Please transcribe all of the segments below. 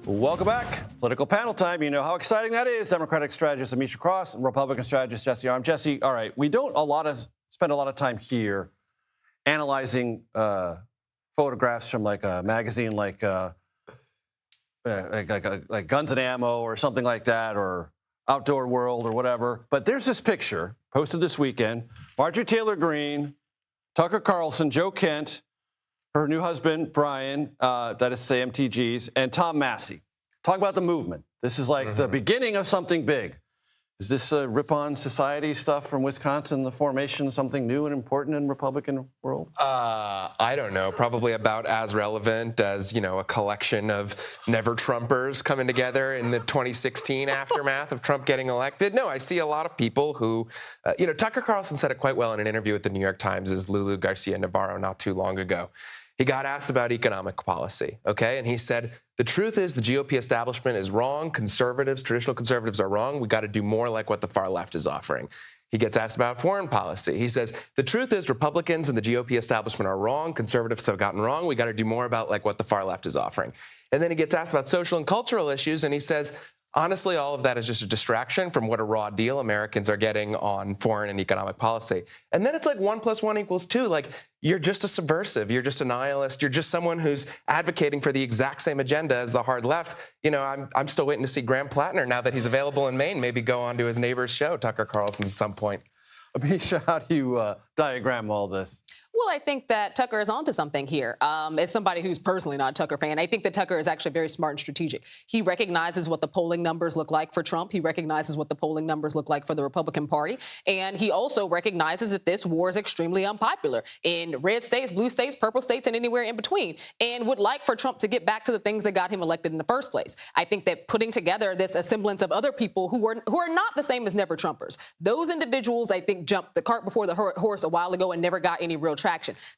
Welcome back. Political panel time. You know how exciting that is. Democratic strategist Amisha Cross and Republican strategist Jesse Arm. Jesse, all right, we don't spend a lot of time here analyzing photographs from like a magazine like Guns and Ammo or something like that, or Outdoor World or whatever. But there's this picture posted this weekend. Marjorie Taylor Greene, Tucker Carlson, Joe Kent, her new husband, Brian, that is to say MTG's, and Tom Massey. Talk about the movement. This is like the beginning of something big. Is this Ripon Society stuff from Wisconsin, the formation of something new and important in the Republican world? I don't know. Probably about as relevant as, a collection of never-Trumpers coming together in the 2016 aftermath of Trump getting elected. No, I see a lot of people who, Tucker Carlson said it quite well in an interview with the New York Times' Lulu Garcia-Navarro not too long ago. He got asked about economic policy, okay? And he said, the truth is the GOP establishment is wrong. Conservatives, traditional conservatives are wrong. We got to do more like what the far left is offering. He gets asked about foreign policy. He says, the truth is Republicans and the GOP establishment are wrong. Conservatives have gotten wrong. We got to do more about like what the far left is offering. And then he gets asked about social and cultural issues, and he says, honestly, all of that is just a distraction from what a raw deal Americans are getting on foreign and economic policy. And then it's like 1 + 1 = 2. Like, you're just a subversive. You're just a nihilist. You're just someone who's advocating for the exact same agenda as the hard left. I'm still waiting to see Graham Plattner, now that he's available in Maine, maybe go on to his neighbor's show, Tucker Carlson, at some point. Amisha, how do you diagram all this? Well, I think that Tucker is onto something here. As somebody who's personally not a Tucker fan, I think that Tucker is actually very smart and strategic. He recognizes what the polling numbers look like for Trump. He recognizes what the polling numbers look like for the Republican Party. And he also recognizes that this war is extremely unpopular in red states, blue states, purple states, and anywhere in between, and would like for Trump to get back to the things that got him elected in the first place. I think that putting together this semblance of other people who are not the same as never Trumpers, those individuals, I think, jumped the cart before the horse a while ago and never got any real traction.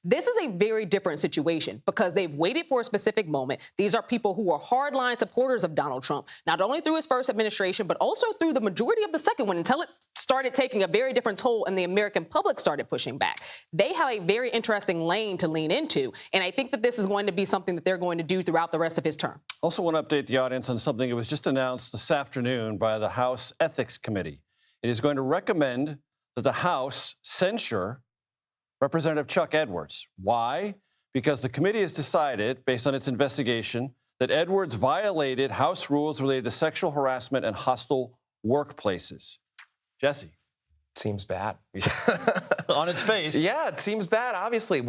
This is a very different situation because they've waited for a specific moment. These are people who are hardline supporters of Donald Trump, not only through his first administration, but also through the majority of the second one, until it started taking a very different toll and the American public started pushing back. They have a very interesting lane to lean into, and I think that this is going to be something that they're going to do throughout the rest of his term. Also want to update the audience on something that was just announced this afternoon by the House Ethics Committee. It is going to recommend that the House censure Representative Chuck Edwards. Why? Because the committee has decided, based on its investigation, that Edwards violated House rules related to sexual harassment and hostile workplaces. Jesse. Seems bad. On its face. Yeah, it seems bad. Obviously,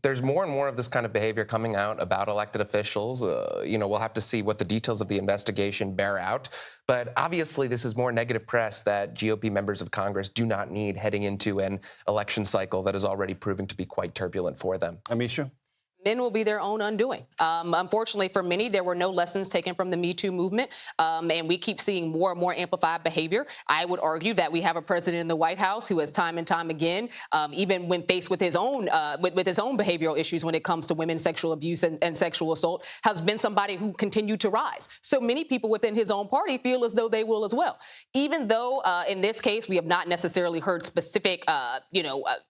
there's more and more of this kind of behavior coming out about elected officials. We'll have to see what the details of the investigation bear out. But obviously, this is more negative press that GOP members of Congress do not need heading into an election cycle that is already proving to be quite turbulent for them. Amisha? Men will be their own undoing. Unfortunately, for many, there were no lessons taken from the Me Too movement, and we keep seeing more and more amplified behavior. I would argue that we have a president in the White House who has time and time again, even when faced with his own behavioral issues when it comes to women's sexual abuse and sexual assault, has been somebody who continued to rise. So many people within his own party feel as though they will as well. Even though in this case, we have not necessarily heard specific,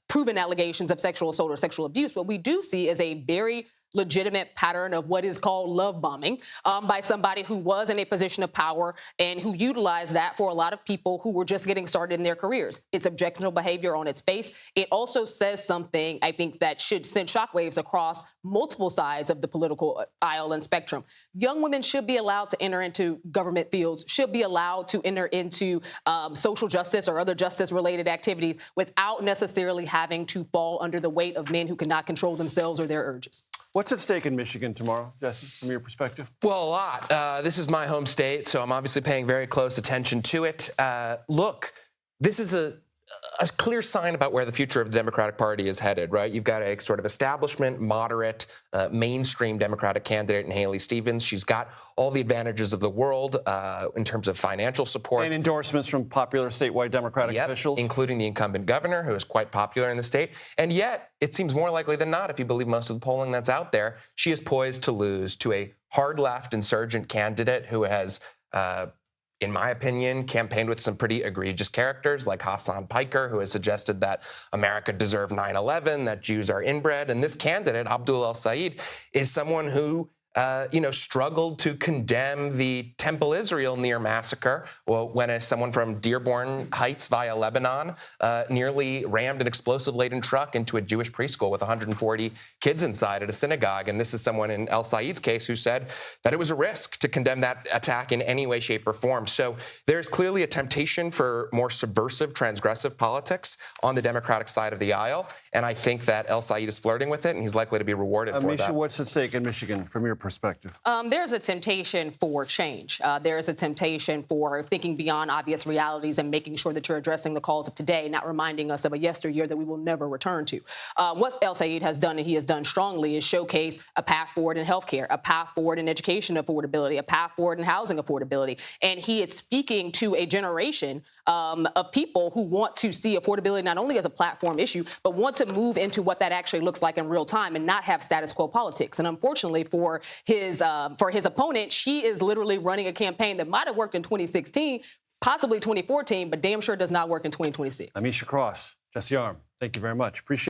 proven allegations of sexual assault or sexual abuse, what we do see is a very legitimate pattern of what is called love bombing by somebody who was in a position of power and who utilized that for a lot of people who were just getting started in their careers. It's objectionable behavior on its face. It also says something, I think, that should send shockwaves across multiple sides of the political aisle and spectrum. Young women should be allowed to enter into government fields, should be allowed to enter into social justice or other justice-related activities without necessarily having to fall under the weight of men who cannot control themselves or their urges. What's at stake in Michigan tomorrow, Jesse, from your perspective? Well, a lot. This is my home state, so I'm obviously paying very close attention to it. Look, this is a clear sign about where the future of the Democratic Party is headed, right? You've got a sort of establishment, moderate, mainstream Democratic candidate in Haley Stevens. She's got all the advantages of the world in terms of financial support. And endorsements from popular statewide Democratic officials. Including the incumbent governor, who is quite popular in the state. And yet, it seems more likely than not, if you believe most of the polling that's out there, she is poised to lose to a hard left insurgent candidate who has in my opinion, campaigned with some pretty egregious characters like Hassan Piker, who has suggested that America deserved 9/11, that Jews are inbred. And this candidate, Abdul El-Sayed, is someone who struggled to condemn the Temple Israel near massacre when someone from Dearborn Heights via Lebanon nearly rammed an explosive-laden truck into a Jewish preschool with 140 kids inside at a synagogue. And this is someone in El Said's case who said that it was a risk to condemn that attack in any way, shape, or form. So there's clearly a temptation for more subversive, transgressive politics on the Democratic side of the aisle. And I think that El Said is flirting with it, and he's likely to be rewarded for Misha, that. what's at stake in Michigan from your perspective? There's a temptation for change. There's a temptation for thinking beyond obvious realities and making sure that you're addressing the calls of today, not reminding us of a yesteryear that we will never return to. What El Said has done, and he has done strongly, is showcase a path forward in healthcare, a path forward in education affordability, a path forward in housing affordability. And he is speaking to a generation of people who want to see affordability not only as a platform issue, but want to move into what that actually looks like in real time and not have status quo politics. And unfortunately for his opponent, she is literally running a campaign that might have worked in 2016, possibly 2014, but damn sure does not work in 2026. Amisha Cross, Jesse Arm, thank you very much. Appreciate it.